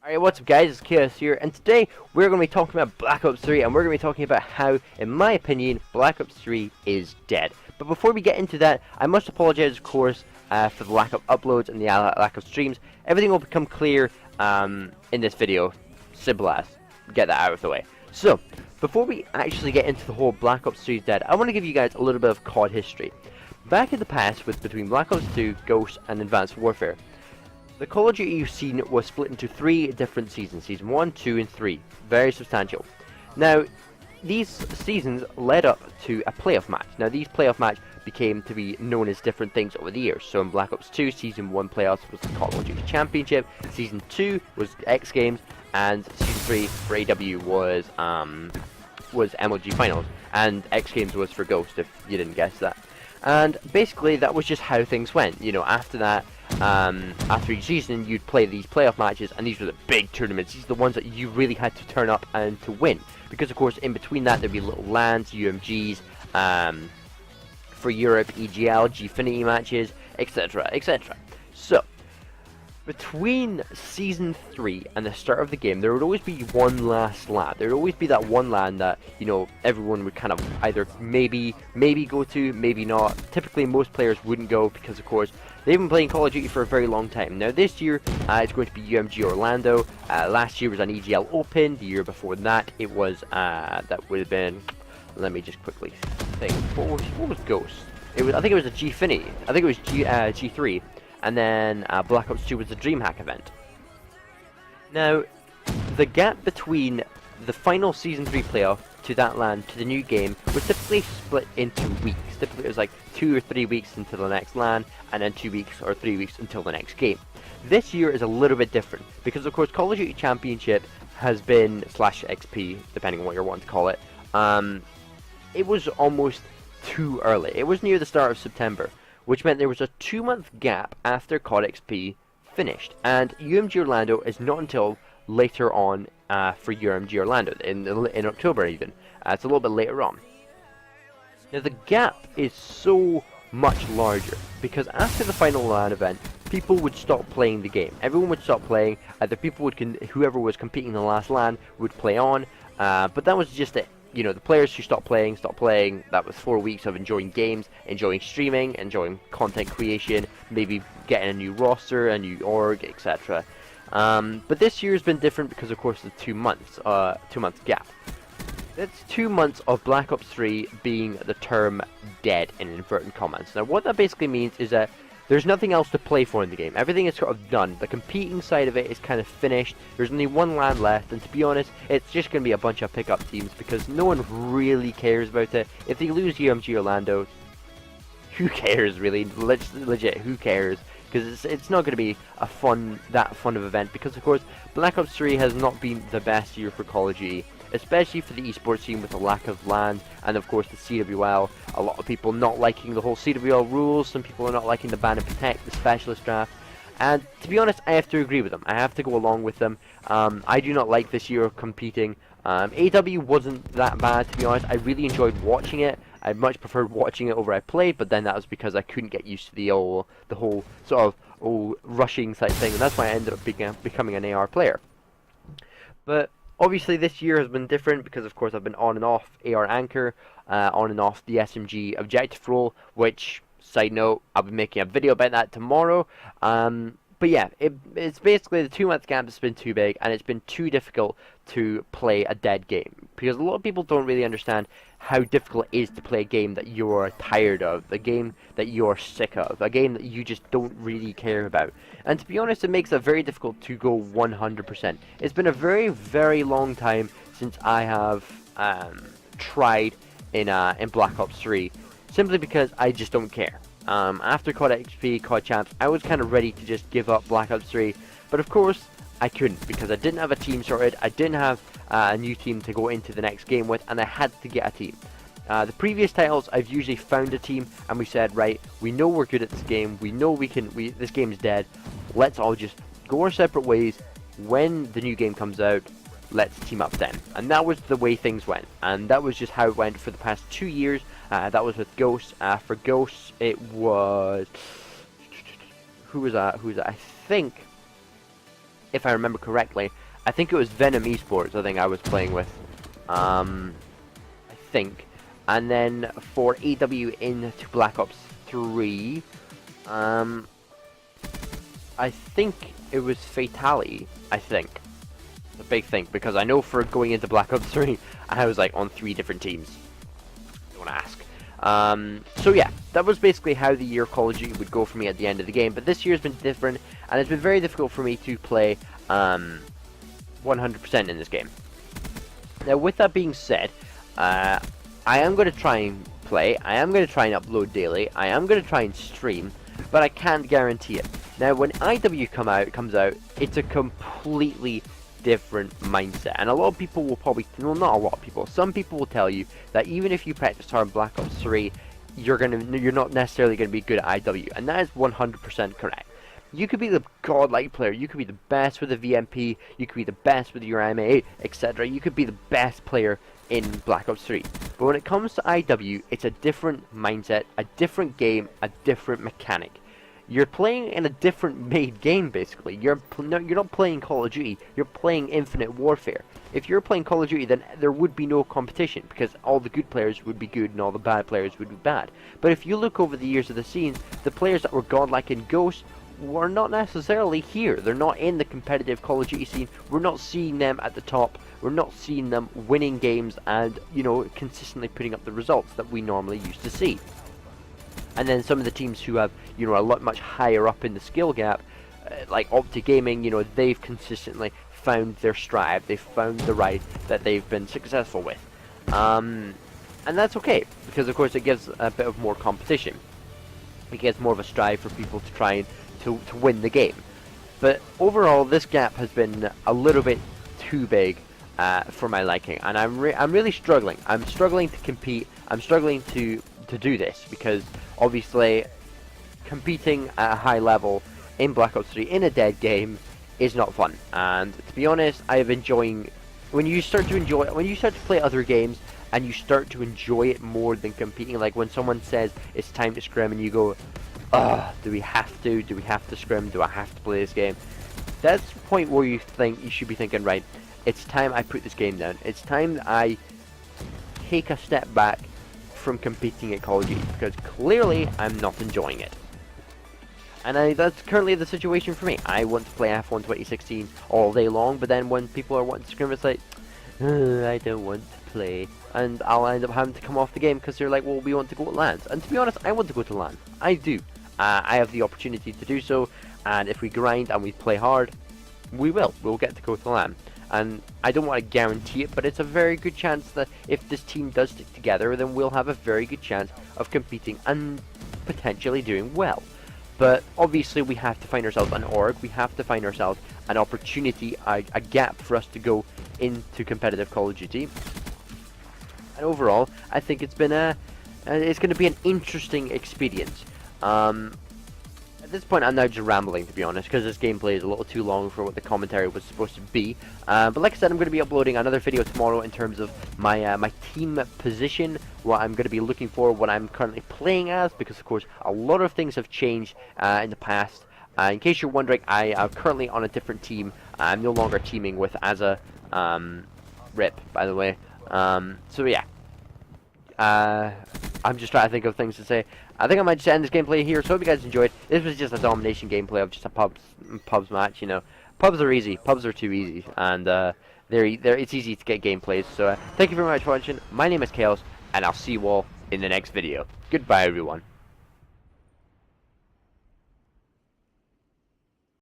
Alright, what's up guys, it's Chaos here, and today we're going to be talking about Black Ops 3, and we're going to be talking about how, in my opinion, Black Ops 3 is dead. But before we get into that, I must apologize, of course, for the lack of uploads and the lack of streams. Everything will become clear in this video. Simple as. Get that out of the way. So, before we actually get into the whole Black Ops 3 is dead, I want to give you guys a little bit of COD history. Back in the past, between Black Ops 2, Ghost, and Advanced Warfare, the Call of Duty scene was split into 3 different seasons, Season 1, 2, and 3. Very substantial. Now, these seasons led up to a playoff match. Now, these playoff matches became to be known as different things over the years. So in Black Ops 2, Season 1 playoffs was the Call of Duty Championship, Season 2 was X Games, and Season 3 for AW was MLG Finals, and X Games was for Ghost, if you didn't guess that. And basically, that was just how things went. You know, after that, after each season, you'd play these playoff matches, and these were the big tournaments. These are the ones that you really had to turn up and to win. Because, of course, in between that, there'd be little LANs, UMGs, for Europe, EGL, Gfinity matches, etc., etc. So, between Season 3 and the start of the game, there would always be one last LAN. There would always be that one LAN that, you know, everyone would kind of either maybe go to, maybe not. Typically, most players wouldn't go because, of course, they've been playing Call of Duty for a very long time. Now, this year, it's going to be UMG Orlando. Last year was an EGL Open. The year before that, it was, that would have been, let me just quickly think. What was Ghost? I think it was a Gfinity. I think it was G3. And then Black Ops 2 was the DreamHack event. Now, the gap between the final Season 3 playoff to that LAN to the new game was typically split into weeks. Typically it was like 2 or 3 weeks until the next LAN, and then 2 weeks or 3 weeks until the next game. This year is a little bit different, because of course Call of Duty Championship has been, slash XP, depending on what you want to call it, it was almost too early. It was near the start of September, which meant there was a 2-month gap after COD XP finished, and UMG Orlando is not until later on for UMG Orlando, in October even. It's a little bit later on. Now the gap is so much larger, because after the final LAN event, people would stop playing the game. Everyone would stop playing, either whoever was competing in the last LAN would play on, but that was just it. You know, the players who stopped playing. That was 4 weeks of enjoying games, enjoying streaming, enjoying content creation, maybe getting a new roster, a new org, etc. But this year has been different because, of course, the 2 months gap. That's 2 months of Black Ops 3 being the term dead in inverted commas. Now, what that basically means is that there's nothing else to play for in the game. Everything is sort of done. The competing side of it is kind of finished. There's only one LAN left, and to be honest, it's just going to be a bunch of pickup teams because no one really cares about it. If they lose UMG Orlando, who cares really? Legit, who cares? Because it's not going to be that fun of event, because of course Black Ops 3 has not been the best year for Call of Duty, especially for the esports scene with the lack of LAN, and of course the CWL. A lot of people not liking the whole CWL rules, some people are not liking the ban and protect, the specialist draft, and to be honest, I have to agree with them. I have to go along with them. I do not like this year of competing. AW wasn't that bad, to be honest. I really enjoyed watching it. I much preferred watching it over I played, but then that was because I couldn't get used to the whole sort of rushing type thing, and that's why I ended up becoming an AR player. But obviously this year has been different because of course I've been on and off AR Anchor, on and off the SMG objective role, which, side note, I'll be making a video about that tomorrow. But yeah, it's basically the 2-month gap has been too big, and it's been too difficult to play a dead game. Because a lot of people don't really understand how difficult it is to play a game that you're tired of, a game that you're sick of, a game that you just don't really care about. And to be honest, it makes it very difficult to go 100%. It's been a very, very long time since I have tried in Black Ops 3, simply because I just don't care. After COD XP, COD Champs, I was kind of ready to just give up Black Ops 3, but of course I couldn't, because I didn't have a team sorted, I didn't have a new team to go into the next game with, and I had to get a team. The previous titles, I've usually found a team, and we said, right, we know we're good at this game, we know this game's dead, let's all just go our separate ways. When the new game comes out, let's team up then. And that was the way things went, and that was just how it went for the past 2 years. That was with Ghosts. For Ghosts, it was... Who was that? I think if I remember correctly. I think it was Venom Esports, I think I was playing with. I think. And then for AW into Black Ops 3, I think it was Fatality, I think. The big thing, because I know for going into Black Ops 3, I was like on 3 different teams. Don't ask. So yeah, that was basically how the year Call of Duty would go for me at the end of the game. But this year's been different, and it's been very difficult for me to play 100% in this game. Now, with that being said, I am going to try and play. I am going to try and upload daily. I am going to try and stream, but I can't guarantee it. Now, when IW comes out, it's a completely different mindset, and a lot of people will probably, well, not a lot of people, some people will tell you that even if you practice hard in Black Ops 3, you're not necessarily going to be good at IW, and that is 100% correct. You could be the godlike player, you could be the best with the VMP, you could be the best with your MA, etc. You could be the best player in Black Ops 3. But when it comes to IW, it's a different mindset, a different game, a different mechanic. You're playing in a different made game, basically. You're not playing Call of Duty, you're playing Infinite Warfare. If you're playing Call of Duty, then there would be no competition, because all the good players would be good and all the bad players would be bad. But if you look over the years of the scene, the players that were godlike in Ghost were not necessarily here. They're not in the competitive Call of Duty scene. We're not seeing them at the top. We're not seeing them winning games and, you know, consistently putting up the results that we normally used to see. And then some of the teams who have, you know, a lot much higher up in the skill gap, like Opti Gaming, you know, they've consistently found their stride. They've found the ride that they've been successful with. And that's okay, because of course it gives a bit of more competition. It gives more of a strive for people to try and to win the game. But overall, this gap has been a little bit too big for my liking, and I'm really struggling. I'm struggling to compete. I'm struggling to do this, because obviously competing at a high level in Black Ops 3 in a dead game is not fun. And to be honest, when you start to play other games and you start to enjoy it more than competing, like when someone says it's time to scrim and you go, do we have to scrim, do I have to play this game? That's the point where you should be thinking, right, it's time I put this game down. It's time that I take a step back from competing at Call of Duty, because clearly I'm not enjoying it. And that's currently the situation for me. I want to play F1 2016 all day long, but then when people are wanting to scrim, it's like, I don't want to play. And I'll end up having to come off the game because they're like, well, we want to go to LAN. And to be honest, I want to go to LAN. I do. I have the opportunity to do so, and if we grind and we play hard, we'll get to go to LAN. And I don't want to guarantee it, but it's a very good chance that if this team does stick together, then we'll have a very good chance of competing and potentially doing well. But obviously we have to find ourselves an org, we have to find ourselves an opportunity, a gap for us to go into competitive Call of Duty. And overall, I think it's been it's going to be an interesting experience. At this point, I'm now just rambling, to be honest, because this gameplay is a little too long for what the commentary was supposed to be. But like I said, I'm going to be uploading another video tomorrow in terms of my my team position, what I'm going to be looking for, what I'm currently playing as, because of course a lot of things have changed in the past. In case you're wondering, I am currently on a different team. I'm no longer teaming with Asa, RIP, by the way. So yeah. I'm just trying to think of things to say. I think I might just end this gameplay here, so hope you guys enjoyed. This was just a domination gameplay of just a pubs match, you know. Pubs are easy. Pubs are too easy, and it's easy to get gameplays. So thank you very much for watching. My name is Chaos, and I'll see you all in the next video. Goodbye, everyone.